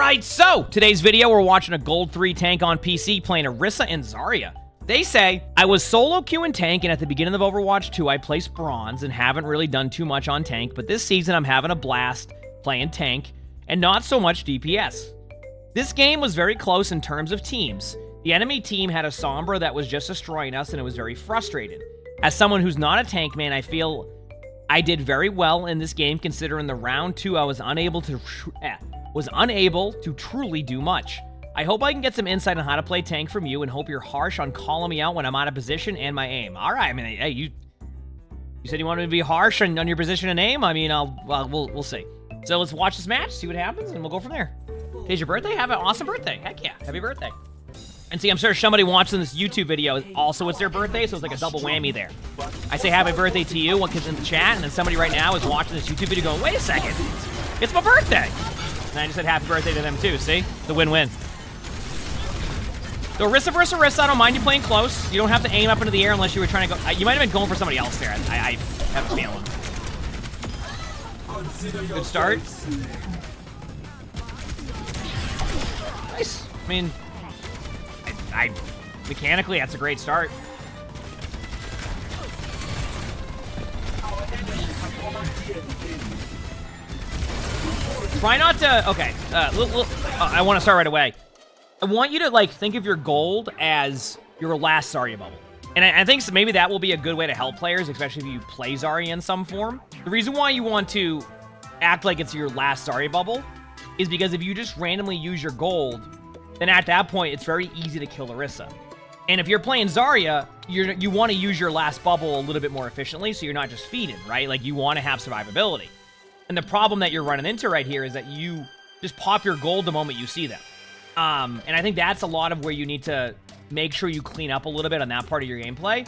Alright, so today's video, we're watching a Gold 3 tank on PC playing Orisa and Zarya. They say, I was solo queuing tank, and at the beginning of Overwatch 2, I placed bronze and haven't really done too much on tank, but this season I'm having a blast playing tank and not so much DPS. This game was very close in terms of teams. The enemy team had a Sombra that was just destroying us, and it was very frustrated. As someone who's not a tank man, I feel I did very well in this game, considering the round 2 I was unable to truly do much. I hope I can get some insight on how to play tank from you, and hope you're harsh on calling me out when I'm out of position and my aim. All right, I mean, hey, you said you wanted me to be harsh on your position and aim. I mean, we'll see. So let's watch this match, see what happens, and we'll go from there. Today's your birthday? Have an awesome birthday. Heck yeah, happy birthday. And see, I'm sure somebody watching this YouTube video also it's their birthday, so it's like a double whammy there. I say happy birthday to you, one kid's in the chat, and then somebody right now is watching this YouTube video going, wait a second, it's my birthday. And I just said happy birthday to them too, see? The win-win. So Orisa versus Orisa, I don't mind you playing close. You don't have to aim up into the air unless you were trying to go... You might have been going for somebody else there. I have a feeling. Good start. Nice. I mean... mechanically, that's a great start. Try not to... Okay. I want to start right away. I want you to, like, think of your gold as your last Zarya bubble. And I think maybe that will be a good way to help players, especially if you play Zarya in some form. The reason why you want to act like it's your last Zarya bubble is because if you just randomly use your gold, then at that point, it's very easy to kill Orisa. And if you're playing Zarya, you want to use your last bubble a little bit more efficiently, so you're not just feeding, right? Like, you want to have survivability. And the problem that you're running into right here is that you just pop your gold the moment you see them. And I think that's a lot of where you need to make sure you clean up a little bit on that part of your gameplay,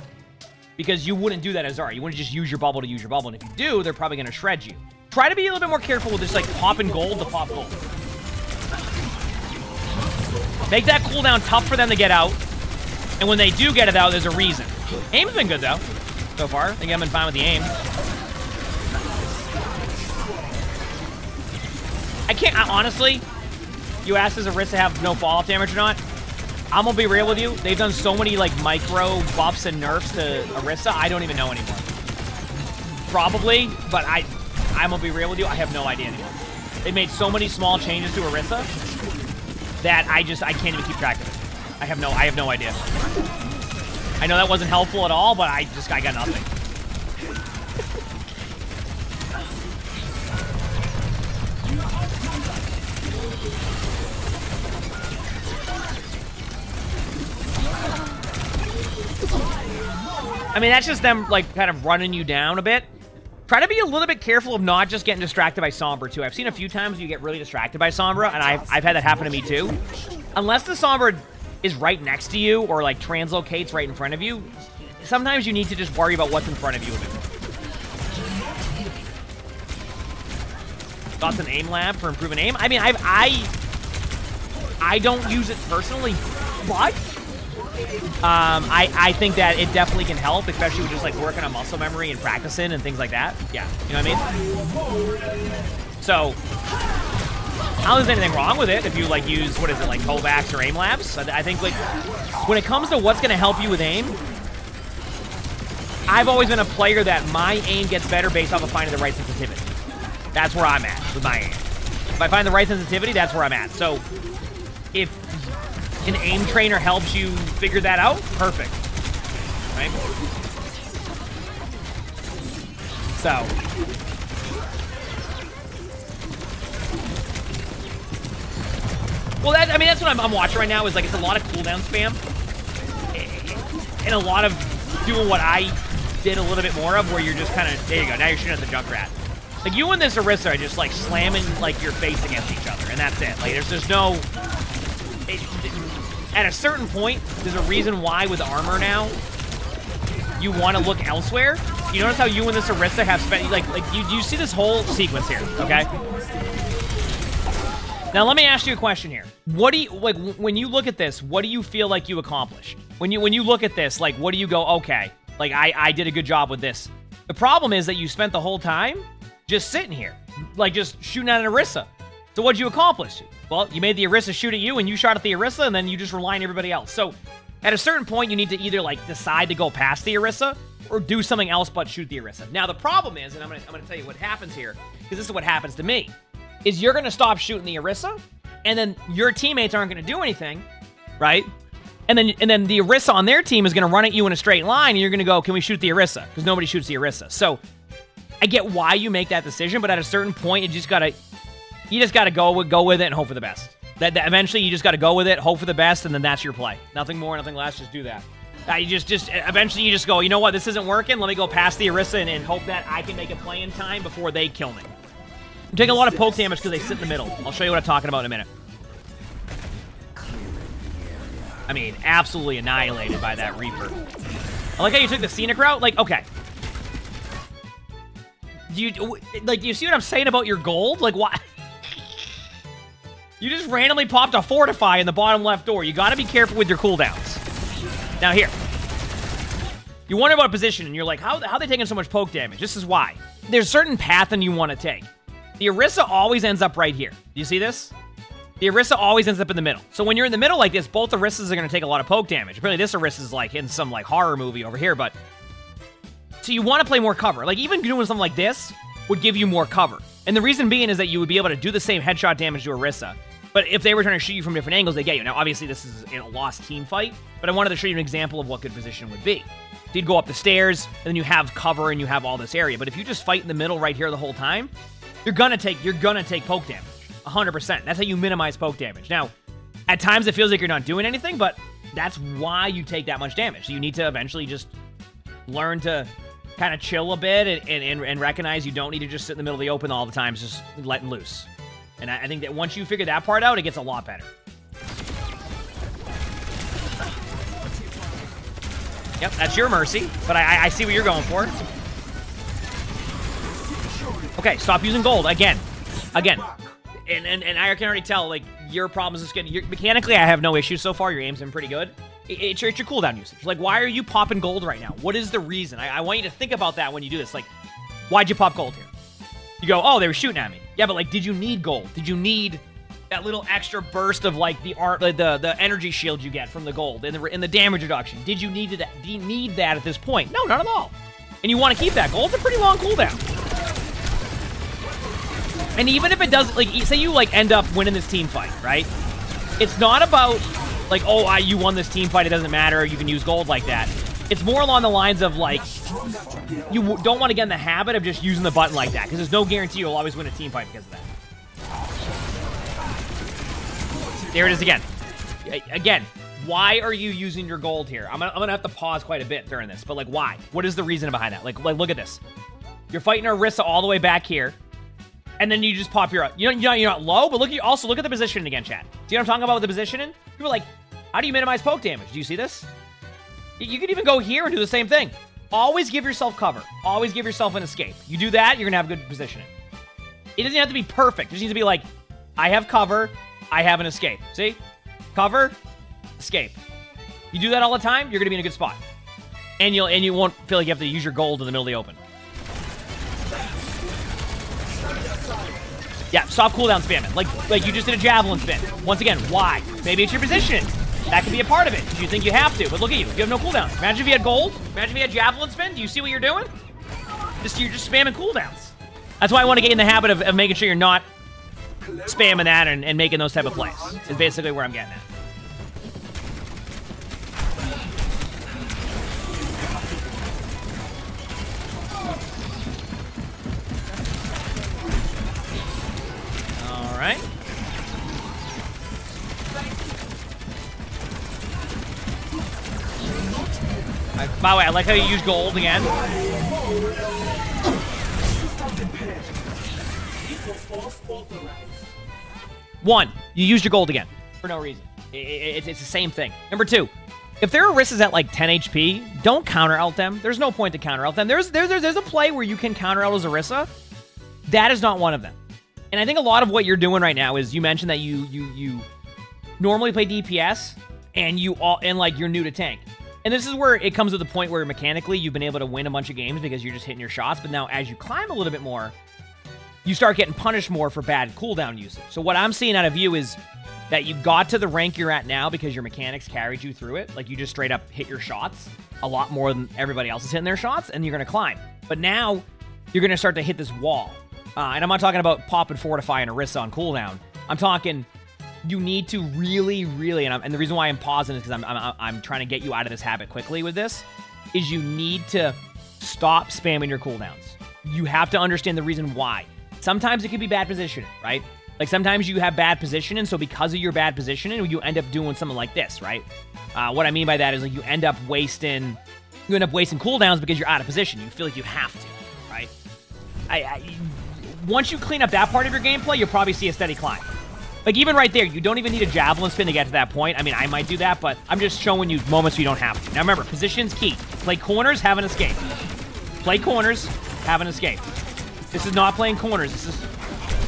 because you wouldn't do that as Zarya. You wouldn't just use your bubble to use your bubble, and if you do, they're probably going to shred you. Try to be a little bit more careful with just, like, popping gold to pop gold. Make that cooldown tough for them to get out, and when they do get it out, there's a reason. Aim's been good, though, so far. I think I've been fine with the aim. Honestly, you asked does Orisa have no fall-off damage or not? I'm gonna be real with you. They've done so many, like, micro buffs and nerfs to Orisa, I don't even know anymore. Probably, but I'm gonna be real with you, I have no idea anymore. They made so many small changes to Orisa that I can't even keep track of it. I have no idea. I know that wasn't helpful at all, but I got nothing. I mean, that's just them, like, kind of running you down a bit. Try to be a little bit careful of not just getting distracted by Sombra, too. I've seen a few times you get really distracted by Sombra, and I've had that happen to me, too. Unless the Sombra is right next to you or, like, translocates right in front of you, sometimes you need to just worry about what's in front of you a bit more. Thoughts on Aim Lab for improving aim? I mean, I don't use it personally, but... I think that it definitely can help, especially with just, like, working on muscle memory and practicing and things like that. Yeah, you know what I mean? So, I don't think there's anything wrong with it if you, like, use, what is it, like, Kovacs or Aim Labs. I think, like, when it comes to what's going to help you with aim, I've always been a player that my aim gets better based off of finding the right sensitivity. That's where I'm at with my aim. If I find the right sensitivity, that's where I'm at. So, if an aim trainer helps you figure that out, perfect. Right? So. Well, that's what I'm watching right now is, like, it's a lot of cooldown spam. And a lot of doing what I did a little bit more of, where you're just kind of, there you go, now you're shooting at the Junkrat. Like, you and this Orisa are just, like, slamming, like, your face against each other, and that's it. Like, there's no... At a certain point, there's a reason why with armor now, you want to look elsewhere. You notice how you and this Orisa have spent, like you see this whole sequence here, okay? Now, let me ask you a question here. What do you, like, when you look at this, what do you feel like you accomplished? When you look at this, like, what do you go, okay, like, I did a good job with this. The problem is that you spent the whole time just sitting here, like, just shooting at an Orisa. So what'd you accomplish? Well, you made the Orisa shoot at you, and you shot at the Orisa, and then you just rely on everybody else. So at a certain point, you need to either, like, decide to go past the Orisa or do something else but shoot the Orisa. Now, the problem is, and I'm gonna tell you what happens here, because this is what happens to me, is you're gonna stop shooting the Orisa, and then your teammates aren't gonna do anything, right? And then the Orisa on their team is gonna run at you in a straight line, and you're gonna go, can we shoot the Orisa? Because nobody shoots the Orisa. So I get why you make that decision, but at a certain point, you just gotta go with it and hope for the best. That eventually you just gotta go with it, hope for the best, and then that's your play. Nothing more, nothing less. Just do that. Eventually you just go, you know what? This isn't working. Let me go past the Orisa and hope that I can make a play in time before they kill me. I'm taking a lot of poke damage because they sit in the middle. I'll show you what I'm talking about in a minute. I mean, absolutely annihilated by that Reaper. I like how you took the scenic route. Like, okay. Do you see what I'm saying about your gold? Like, why? You just randomly popped a Fortify in the bottom left door. You gotta be careful with your cooldowns. Now here. You wonder about position, and you're like, how are they taking so much poke damage? This is why. There's a certain path and you want to take. The Orisa always ends up right here. Do you see this? The Orisa always ends up in the middle. So when you're in the middle like this, both Orisas are going to take a lot of poke damage. Apparently this Orisa is like in some like horror movie over here, but... So you want to play more cover. Like even doing something like this would give you more cover. And the reason being is that you would be able to do the same headshot damage to Orisa. But if they were trying to shoot you from different angles, they get you. Now, obviously, this is in a lost team fight, but I wanted to show you an example of what good position would be. So you'd go up the stairs, and then you have cover, and you have all this area. But if you just fight in the middle right here the whole time, you're gonna take poke damage. 100%. That's how you minimize poke damage. Now, at times it feels like you're not doing anything, but that's why you take that much damage. So you need to eventually just learn to kind of chill a bit and recognize you don't need to just sit in the middle of the open all the time, just letting loose. And I think that once you figure that part out, it gets a lot better. Yep, that's your mercy, but I see what you're going for. Okay, stop using gold. Again. And I can already tell, like, your problem is just mechanically, I have no issues so far. Your aim's been pretty good. It's your cooldown usage. Like, why are you popping gold right now? What is the reason? I want you to think about that when you do this. Like, why'd you pop gold here? You go, oh, they were shooting at me. Yeah, but, like, did you need gold? Did you need that little extra burst of, like, the energy shield you get from the gold and the damage reduction? Did you need that? Do you need that at this point? No, not at all. And you want to keep that. Gold's a pretty long cooldown. And even if it does, like, say you, like, end up winning this team fight, right? It's not about, like, oh, you won this team fight, it doesn't matter, you can use gold like that. It's more along the lines of, like, you don't want to get in the habit of just using the button like that, because there's no guarantee you'll always win a team fight because of that. There it is again. Again, why are you using your gold here? I'm gonna have to pause quite a bit during this, but, like, why? What is the reason behind that? Like look at this. You're fighting Orisa all the way back here, and then you just pop your... You're not low, but also look at the positioning again, chat. See what I'm talking about with the positioning? You were like, how do you minimize poke damage? Do you see this? You could even go here and do the same thing. Always give yourself cover. Always give yourself an escape. You do that, you're going to have good positioning. It doesn't have to be perfect. It just needs to be like, I have cover, I have an escape. See? Cover, escape. You do that all the time, you're going to be in a good spot. And you won't feel like you have to use your gold in the middle of the open. Yeah, stop cooldown spamming. Like you just did a javelin spin. Once again, why? Maybe it's your position. That could be a part of it, because you think you have to. But look at you. You have no cooldowns. Imagine if you had gold. Imagine if you had javelin spin. Do you see what you're doing? You're just spamming cooldowns. That's why I want to get in the habit of making sure you're not spamming that and making those type of plays. Is basically where I'm getting at. All right. By the way, I like how you use gold again. One, you used your gold again for no reason. It's the same thing. Number two, if their Orisas at like 10 HP, don't counter out them. There's no point to counter out them. There's a play where you can counter out as Orisa. That is not one of them. And I think a lot of what you're doing right now is you mentioned that you normally play DPS and like you're new to tank. And this is where it comes to the point where mechanically you've been able to win a bunch of games because you're just hitting your shots. But now as you climb a little bit more, you start getting punished more for bad cooldown usage. So what I'm seeing out of you is that you got to the rank you're at now because your mechanics carried you through it. Like, you just straight up hit your shots a lot more than everybody else is hitting their shots, and you're going to climb. But now, you're going to start to hit this wall. And I'm not talking about pop and fortify and Orisa on cooldown. I'm talking, you need to really, really, and the reason why I'm pausing is because I'm trying to get you out of this habit quickly with this, is you need to stop spamming your cooldowns. You have to understand the reason why. Sometimes it could be bad positioning, right? Like, sometimes you have bad positioning, so because of your bad positioning, you end up doing something like this, right? What I mean by that is, like, you end up wasting cooldowns because you're out of position. You feel like you have to, right? Once you clean up that part of your gameplay, you'll probably see a steady climb. Like, even right there, you don't even need a javelin spin to get to that point. I mean, I might do that, but I'm just showing you moments where you don't have to. Now, remember, position's key. Play corners, have an escape. Play corners, have an escape. This is not playing corners. This is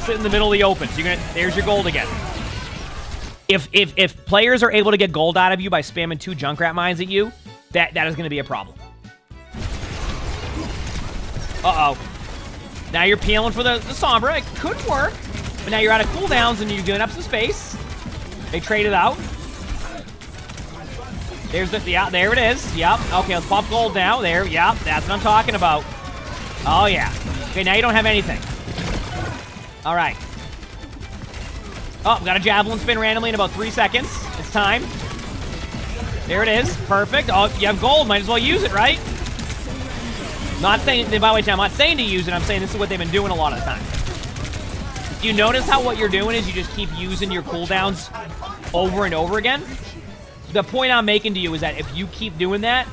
sit in the middle of the open. So there's your gold again. If players are able to get gold out of you by spamming 2 Junkrat mines at you, that is going to be a problem. Uh-oh. Now you're peeling for the Sombra. It could work. But now you're out of cooldowns and you're giving up some space. They trade it out. There's the, yeah, there it is. Yep. Okay, let's pop gold now. There, yep. That's what I'm talking about. Oh, yeah. Okay, now you don't have anything. All right. Oh, we got a javelin spin randomly in about 3 seconds. It's time. There it is. Perfect. Oh, you have gold. Might as well use it, right? Not saying, by the way, I'm not saying to use it. I'm saying this is what they've been doing a lot of the time. You notice how what you're doing is you just keep using your cooldowns over and over again? The point I'm making to you is that if you keep doing that,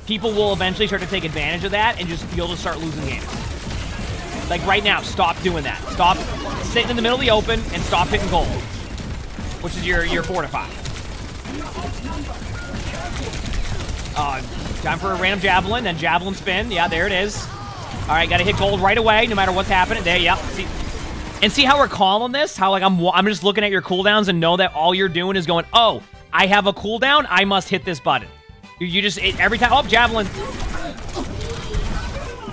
people will eventually start to take advantage of that and just be able to start losing games. Like right now, stop doing that. Stop sitting in the middle of the open and stop hitting gold, which is your fortify. Time for a random javelin, then javelin spin. Yeah, there it is. All right, got to hit gold right away, no matter what's happening. There, yep. See how we're calling this? How like I'm just looking at your cooldowns and know that all you're doing is going, oh, I have a cooldown, I must hit this button. You just every time. Oh, javelin.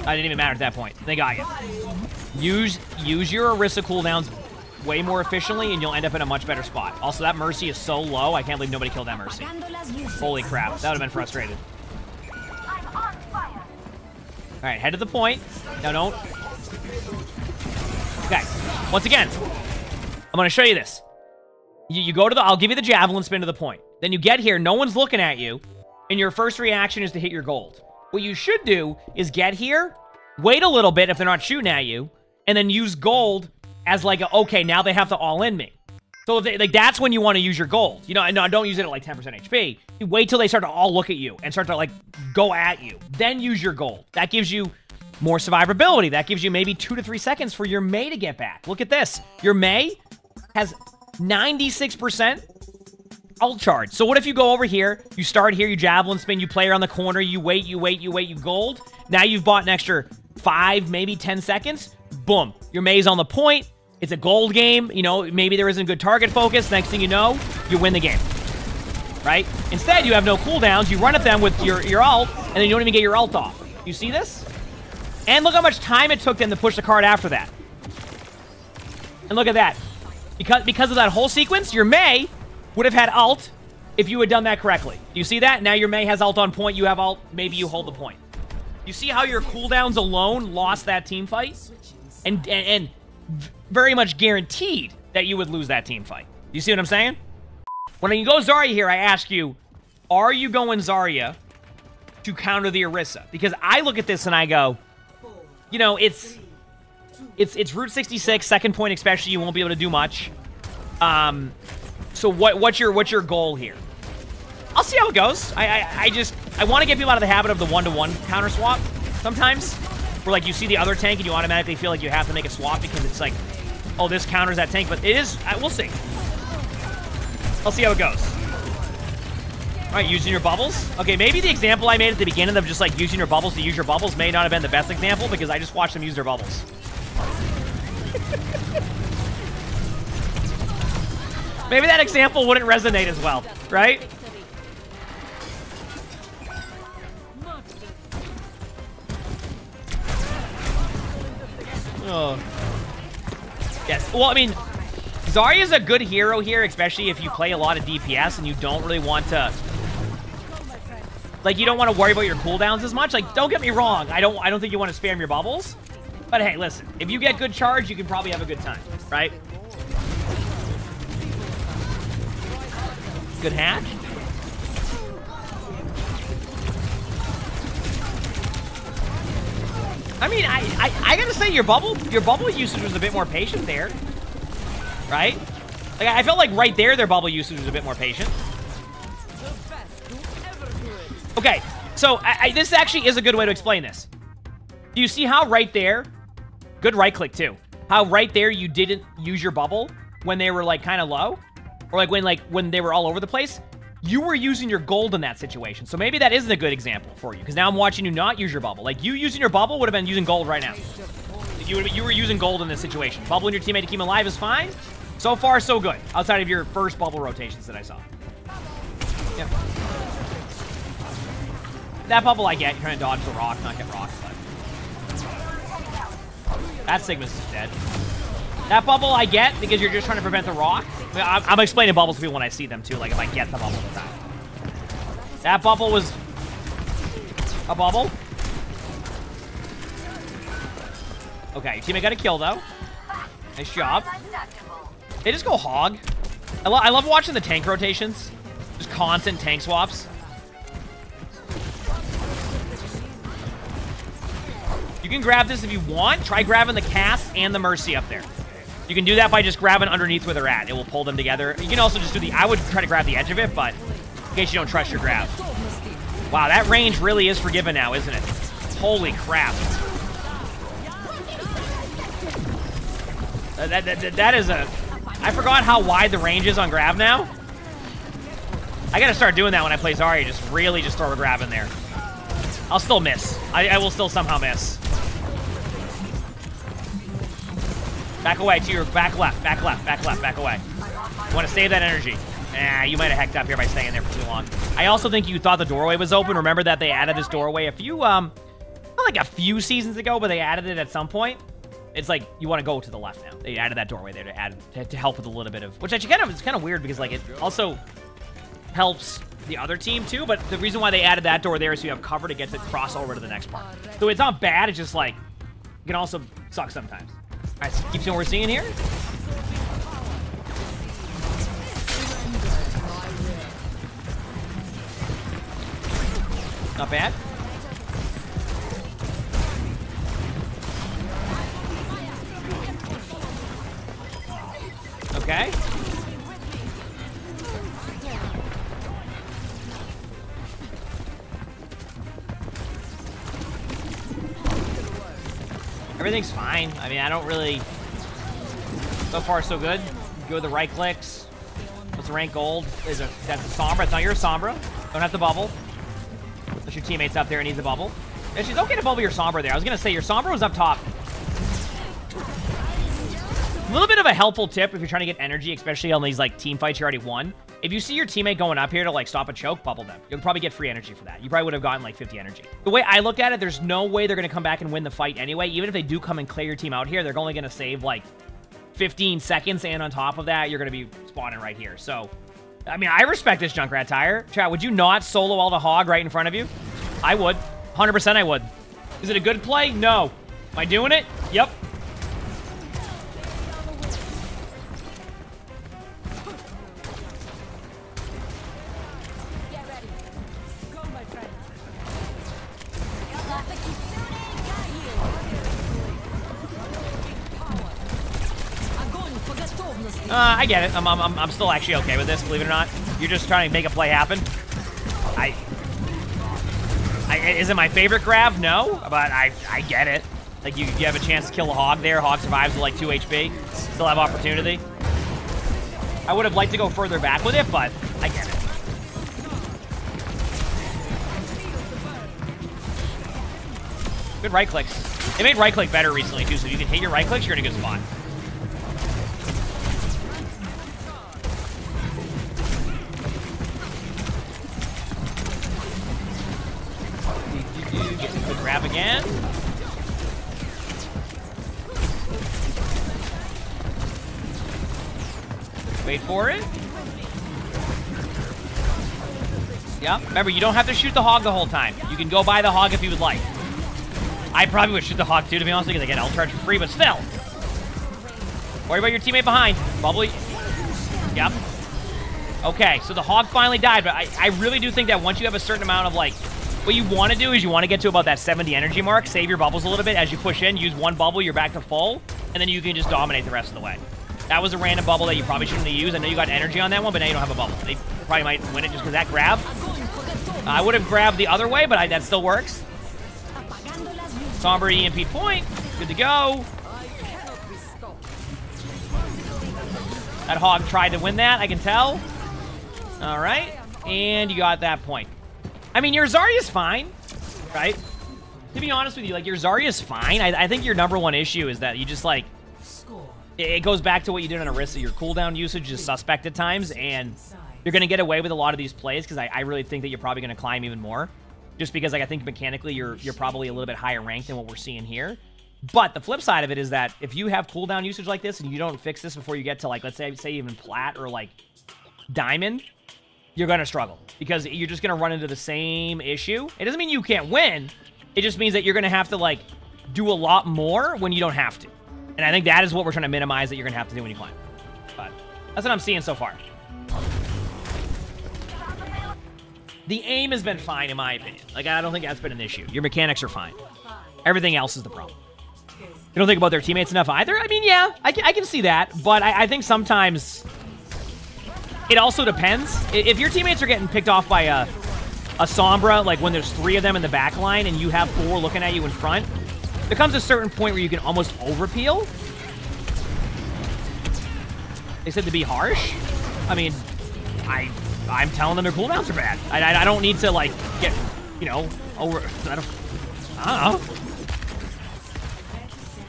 I didn't even matter at that point. They got you. Use your Orisa cooldowns way more efficiently, and you'll end up in a much better spot. Also, that Mercy is so low. I can't believe nobody killed that Mercy. Holy crap, that would have been frustrated. All right, head to the point. No, don't. Okay, once again, I'm going to show you this. You go to the, I'll give you the javelin spin to the point. Then you get here, no one's looking at you, and your first reaction is to hit your gold. What you should do is get here, wait a little bit if they're not shooting at you, and then use gold as like, okay, now they have to all-in me. So if they, like that's when you want to use your gold. You know, and no, don't use it at like 10% HP. You wait till they start to all look at you and start to like go at you. Then use your gold. That gives you more survivability. That gives you maybe 2 to 3 seconds for your Mei to get back. Look at this. Your Mei has 96% ult charge. So what if you go over here, you start here, you javelin spin, you play around the corner, you wait, you gold. Now you've bought an extra 5, maybe 10 seconds. Boom. Your Mei's on the point. It's a gold game. You know, maybe there isn't good target focus. Next thing you know, you win the game. Right? Instead, you have no cooldowns. You run at them with your ult, and then you don't even get your ult off. You see this? And look how much time it took them to push the card after that. And look at that. Because of that whole sequence, your Mei would have had ult if you had done that correctly. Do you see that? Now your Mei has ult on point. You have ult. Maybe you hold the point. You see how your cooldowns alone lost that team fight? And very much guaranteed that you would lose that team fight. You see what I'm saying? When you go Zarya here, I ask you, are you going Zarya to counter the Orisa? Because I look at this and I go, you know, it's Route 66, second point especially, you won't be able to do much. So what's your goal here? I'll see how it goes. I want to get people out of the habit of the one-to-one counter swap sometimes. Where like you see the other tank and you automatically feel like you have to make a swap because it's like, oh, this counters that tank, but it is, we'll see. I'll see how it goes. All right, using your bubbles. Okay, maybe the example I made at the beginning of just like using your bubbles to use your bubbles may not have been the best example because I just watched them use their bubbles. Maybe that example wouldn't resonate as well, right? Oh. Yes. Well, I mean, Zarya's a good hero here, especially if you play a lot of DPS and you don't really want to... Like, you don't want to worry about your cooldowns as much. Like, don't get me wrong. I don't think you want to spam your bubbles. But hey, listen. If you get good charge, you can probably have a good time, right? Good hatch. I mean, I gotta say, your bubble usage was a bit more patient there, right? Like, I felt like right there, their bubble usage was a bit more patient. Okay, so this actually is a good way to explain this. Do you see how right there, good right click too, how right there you didn't use your bubble when they were like kind of low, or like when they were all over the place? You were using your gold in that situation. So maybe that isn't a good example for you, because now I'm watching you not use your bubble. Like, you using your bubble would have been using gold right now. You were using gold in this situation. Bubbling your teammate to keep him alive is fine. So far, so good. Outside of your first bubble rotations that I saw. Yeah. That bubble I get. You're trying to dodge the rock, not get rocked. But... that Sigma's is dead. That bubble I get because you're just trying to prevent the rock. I'm explaining bubbles to people when I see them, too. Like, if I get the bubble at the time. That bubble was... a bubble. Okay, your teammate got a kill, though. Nice job. They just go hog. I love watching the tank rotations. Just constant tank swaps. You can grab this if you want. Try grabbing the cast and the Mercy up there. You can do that by just grabbing underneath where they're at. It will pull them together. You can also just do the... I would try to grab the edge of it, but in case you don't trust your grab. Wow, that range really is forgiven now, isn't it? Holy crap. That is a... I forgot how wide the range is on grab now. I gotta start doing that when I play Zarya. Just really just throw a grab in there. I'll still miss. I will still somehow miss. Back away to your back left, back left, back left, back away. You want to save that energy. You might have hecked up here by staying there for too long. I also think you thought the doorway was open. Remember that they added this doorway a few, not like a few seasons ago, but they added it at some point. It's like, you want to go to the left now. They added that doorway there to help with a little bit of, which actually it's kind of weird because like it also helps the other team too, but the reason why they added that door there is so you have cover to get to cross over to the next part. So it's not bad, it's just like, it can also suck sometimes. All right, so keep seeing what we're seeing here. Not bad. Okay. Everything's fine. I mean, I don't really... So far, so good. Go with the right clicks. What's the rank gold? That's a Sombra. It's not your Sombra. Don't have to bubble. Unless your teammate's up there and needs a bubble. And she's okay to bubble your Sombra there. I was going to say, your Sombra was up top. A little bit of a helpful tip if you're trying to get energy, especially on these, like, team fights you already won. If you see your teammate going up here to, like, stop a choke, bubble them. You'll probably get free energy for that. You probably would have gotten, like, 50 energy. The way I look at it, there's no way they're going to come back and win the fight anyway. Even if they do come and clear your team out here, they're only going to save, like, 15 seconds, and on top of that, you're going to be spawning right here. So, I mean, I respect this Junkrat Tire. Chat, would you not solo all the hog right in front of you? I would. 100% I would. Is it a good play? No. Am I doing it? Yep. I get it. I'm still actually okay with this, believe it or not. You're just trying to make a play happen. Is it my favorite grab? No, but I get it. Like, you have a chance to kill a hog there. Hog survives with, like, 2 HP. Still have opportunity. I would have liked to go further back with it, but I get it. Good right clicks. They made right click better recently, too, so if you can hit your right clicks, you're in a good spot. Get a good grab again. Wait for it. Yeah, remember, you don't have to shoot the hog the whole time. You can go buy the hog if you would like. I probably would shoot the hog too, to be honest, because I get L-charge for free, but still. Worry about your teammate behind. Bubble. Yep. Okay, so the hog finally died, but I really do think that once you have a certain amount of, like, what you want to do is you want to get to about that 70 energy mark, save your bubbles a little bit. As you push in, use one bubble, you're back to full, and then you can just dominate the rest of the way. That was a random bubble that you probably shouldn't have used. I know you got energy on that one, but now you don't have a bubble. They probably might win it just because that grab. I would have grabbed the other way, but that still works. Sombra EMP point. Good to go. That hog tried to win that, I can tell. All right. And you got that point. I mean, your Zarya's fine, right? To be honest with you, like, your Zarya's fine. I think your number one issue is that you just, like, it goes back to what you did on Orisa. Your cooldown usage is suspect at times, and you're going to get away with a lot of these plays because I really think that you're probably going to climb even more. Just because, like, I think mechanically you're probably a little bit higher ranked than what we're seeing here. But the flip side of it is that if you have cooldown usage like this and you don't fix this before you get to, like, let's say even plat or, like, diamond, you're going to struggle because you're just going to run into the same issue. It doesn't mean you can't win. It just means that you're going to have to, like, do a lot more when you don't have to. And I think that is what we're trying to minimize that you're going to have to do when you climb. But that's what I'm seeing so far. The aim has been fine, in my opinion. Like, I don't think that's been an issue. Your mechanics are fine. Everything else is the problem. You don't think about their teammates enough either? I mean, yeah, I can see that. But I think sometimes it also depends. If your teammates are getting picked off by a Sombra, like when there's 3 of them in the back line and you have 4 looking at you in front, there comes a certain point where you can almost overpeel. They said to be harsh. I mean, I'm telling them their cooldowns are bad. I don't need to, like, get, you know, over... I don't know.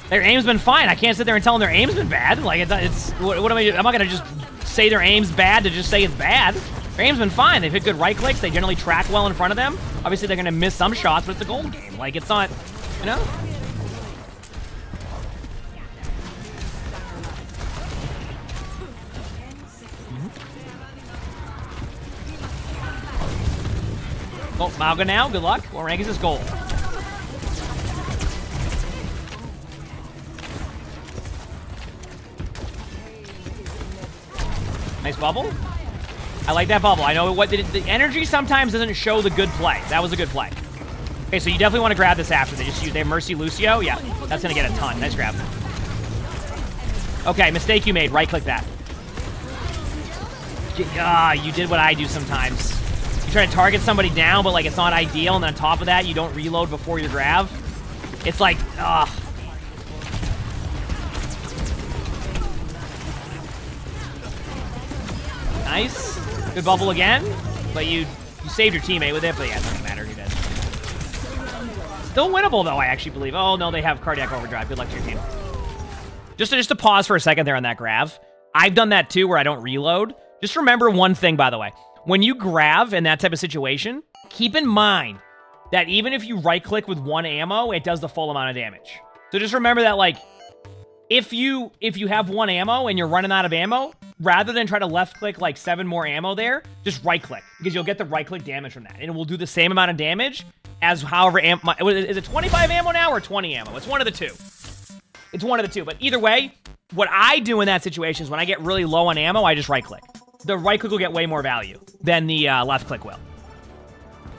Their aim's been fine. I can't sit there and tell them their aim's been bad. Like, it's what am I... I'm not going to just say their aim's bad to just say it's bad. Their aim's been fine. They've hit good right clicks. They generally track well in front of them. Obviously, they're going to miss some shots, but it's a gold game. Like, it's not, you know... Oh, Mauga now. Good luck. What rank is this? Gold. Nice bubble. I like that bubble. I know what the energy sometimes doesn't show the good play. That was a good play. Okay, so you definitely want to grab this after. They have Mercy Lucio. Yeah, that's going to get a ton. Nice grab. Okay, mistake you made. Right-click that. You did what I do sometimes. You try to target somebody down, but, like, it's not ideal, and then on top of that, you don't reload before your grab. It's like, ugh. Nice. Good bubble again, but you saved your teammate with it, but yeah, it doesn't matter. You did. Still winnable, though, I actually believe. Oh, no, they have cardiac overdrive. Good luck to your team. Just to pause for a second there on that grab. I've done that, too, where I don't reload. Just remember one thing, by the way. When you grab in that type of situation, keep in mind that even if you right-click with 1 ammo, it does the full amount of damage. So just remember that, like, if you have 1 ammo and you're running out of ammo, rather than try to left-click, like, 7 more ammo there, just right-click, because you'll get the right-click damage from that. And it will do the same amount of damage as however ammo... Is it 25 ammo now or 20 ammo? It's one of the two. It's one of the two. But either way, what I do in that situation is when I get really low on ammo, I just right-click. The right-click will get way more value than the left-click will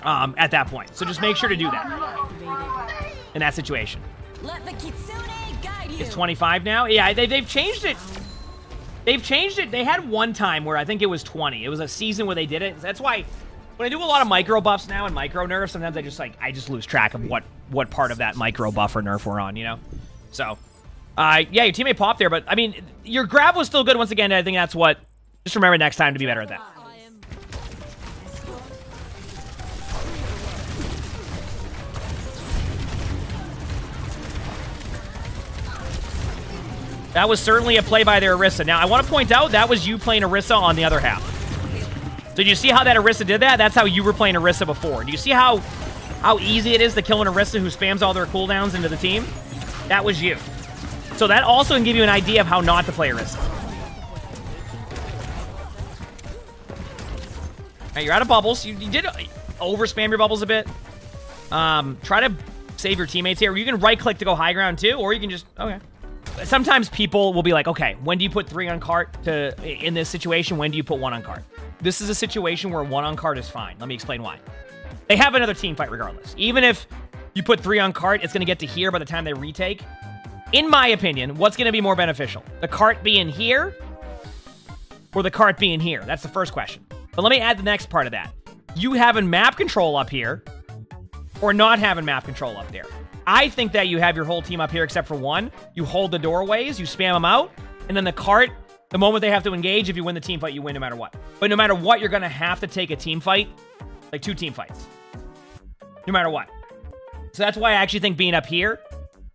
at that point. So just make sure to do that in that situation. Let the Kitsune guide you. It's 25 now? Yeah, they've changed it. They've changed it. They had one time where I think it was 20. It was a season where they did it. That's why when I do a lot of micro buffs now and micro nerfs, sometimes I just lose track of what part of that micro buff or nerf we're on, you know? So, yeah, your teammate popped there, but, I mean, your grab was still good once again, and I think that's what... Just remember next time to be better at that. That was certainly a play by their Orisa. Now, I want to point out, that was you playing Orisa on the other half. So do you see how that Orisa did that? That's how you were playing Orisa before. Do you see how easy it is to kill an Orisa who spams all their cooldowns into the team? That was you. So that also can give you an idea of how not to play Orisa. Right, you're out of bubbles. You did over-spam your bubbles a bit. Try to save your teammates here. You can right-click to go high ground, too, or you can just... Okay. Sometimes people will be like, okay, when do you put 3 on cart in this situation? When do you put 1 on cart? This is a situation where 1 on cart is fine. Let me explain why. They have another team fight regardless. Even if you put 3 on cart, it's going to get to here by the time they retake. In my opinion, what's going to be more beneficial? The cart being here or the cart being here? That's the first question. But let me add the next part of that. You having map control up here or not having map control up there. I think that you have your whole team up here except for 1. You hold the doorways, you spam them out, and then the cart, the moment they have to engage, if you win the team fight, you win no matter what. But no matter what, you're going to have to take a team fight, like 2 team fights. No matter what. So that's why I actually think being up here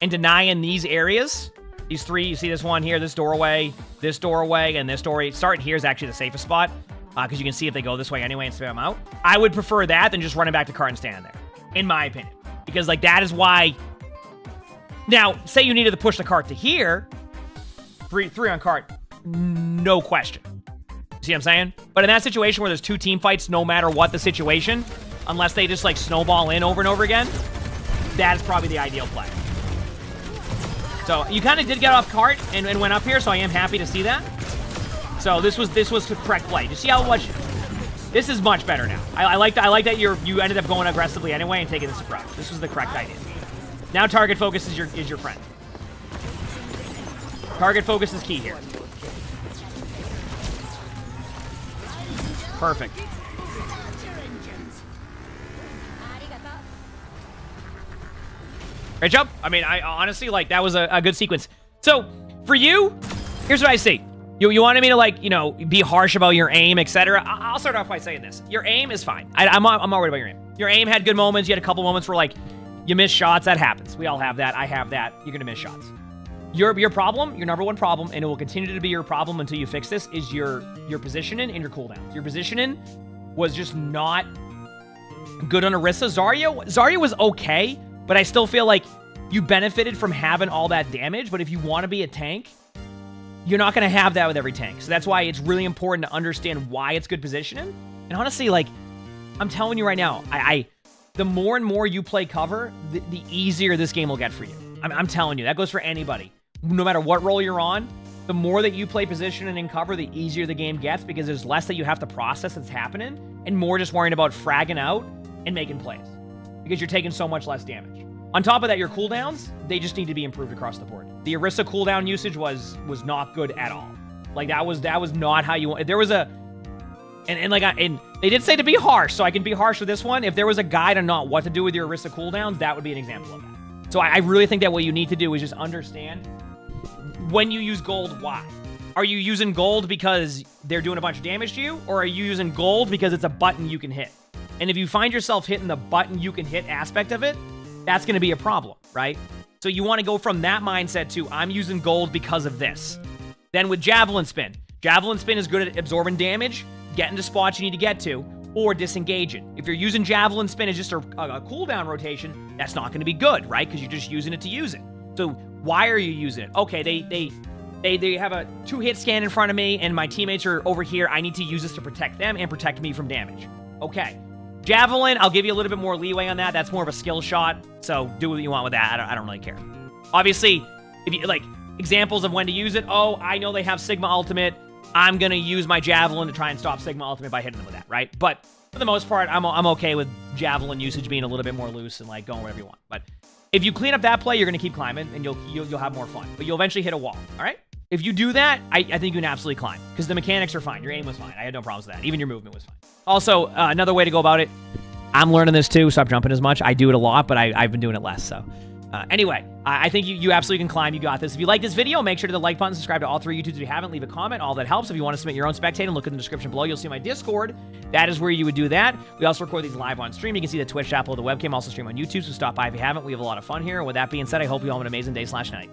and denying these areas, these 3, you see this one here, this doorway, and this doorway, starting here is actually the safest spot, because you can see if they go this way anyway and spam them out. I would prefer that than just running back to cart and standing there, in my opinion. Because, like, that is why... Now, say you needed to push the cart to here. 3 on cart. No question. See what I'm saying? But in that situation where there's 2 team fights, no matter what the situation, unless they just, like, snowball in over and over again, that is probably the ideal play. So, you kind of did get off cart and went up here, so I am happy to see that. So, this was the correct play. You see how much... This is much better now. I like that you ended up going aggressively anyway and taking this approach. This was the correct idea. Now target focus is your friend. Target focus is key here. Perfect. Great job. I mean, I honestly, like, that was a good sequence. So, for you, here's what I see. You wanted me to, like, you know, be harsh about your aim, etc. I'll start off by saying this. Your aim is fine. I'm not worried about your aim. Your aim had good moments. You had a couple moments where, like, you missed shots. That happens. We all have that. I have that. You're going to miss shots. Your problem, your number one problem, and it will continue to be your problem until you fix this, is your positioning and your cooldowns. Your positioning was just not good on Orisa. Zarya was okay, but I still feel like you benefited from having all that damage. But if you want to be a tank, you're not going to have that with every tank. So that's why it's really important to understand why it's good positioning. And honestly, like, I'm telling you right now, the more and more you play cover, the easier this game will get for you. I'm telling you, that goes for anybody. No matter what role you're on, the more that you play positioning and cover, the easier the game gets, because there's less that you have to process that's happening and more just worrying about fragging out and making plays, because you're taking so much less damage. On top of that, your cooldowns, they just need to be improved across the board. The Orisa cooldown usage was not good at all. Like, that was not how you want. If there was a... And they did say to be harsh, so I can be harsh with this one. If there was a guide on not what to do with your Orisa cooldowns, that would be an example of that. So I really think that what you need to do is just understand when you use gold, why. Are you using gold because they're doing a bunch of damage to you? Or are you using gold because it's a button you can hit? And if you find yourself hitting the button you can hit aspect of it, that's going to be a problem, right? So you want to go from that mindset to, I'm using gold because of this. Then with Javelin Spin. Javelin Spin is good at absorbing damage, getting to spots you need to get to, or disengaging. If you're using Javelin Spin as just a cooldown rotation, that's not going to be good, right? Because you're just using it to use it. So why are you using it? Okay, they have a 2-hit scan in front of me, and my teammates are over here. I need to use this to protect them and protect me from damage. Okay. Javelin, I'll give you a little bit more leeway on that. That's more of a skill shot, so do what you want with that. I don't really care. Obviously, if you like examples of when to use it, oh, I know they have Sigma Ultimate. I'm going to use my Javelin to try and stop Sigma Ultimate by hitting them with that, right? But for the most part, I'm okay with Javelin usage being a little bit more loose and, like, going wherever you want. But if you clean up that play, you're going to keep climbing, and you'll have more fun. But you'll eventually hit a wall, all right? If you do that, I think you can absolutely climb, because the mechanics are fine. Your aim was fine. I had no problems with that. Even your movement was fine. Also, another way to go about it, I'm learning this too. Stop jumping as much. I do it a lot, but I've been doing it less, so... Anyway, I think you absolutely can climb. You got this. If you like this video, make sure to the like button, subscribe to all 3 YouTubes if you haven't, leave a comment. All that helps. If you want to submit your own spectating, look in the description below. You'll see my Discord. That is where you would do that. We also record these live on stream. You can see the Twitch app below the webcam. Also stream on YouTube, so stop by if you haven't. We have a lot of fun here. And with that being said, I hope you all have an amazing day/night.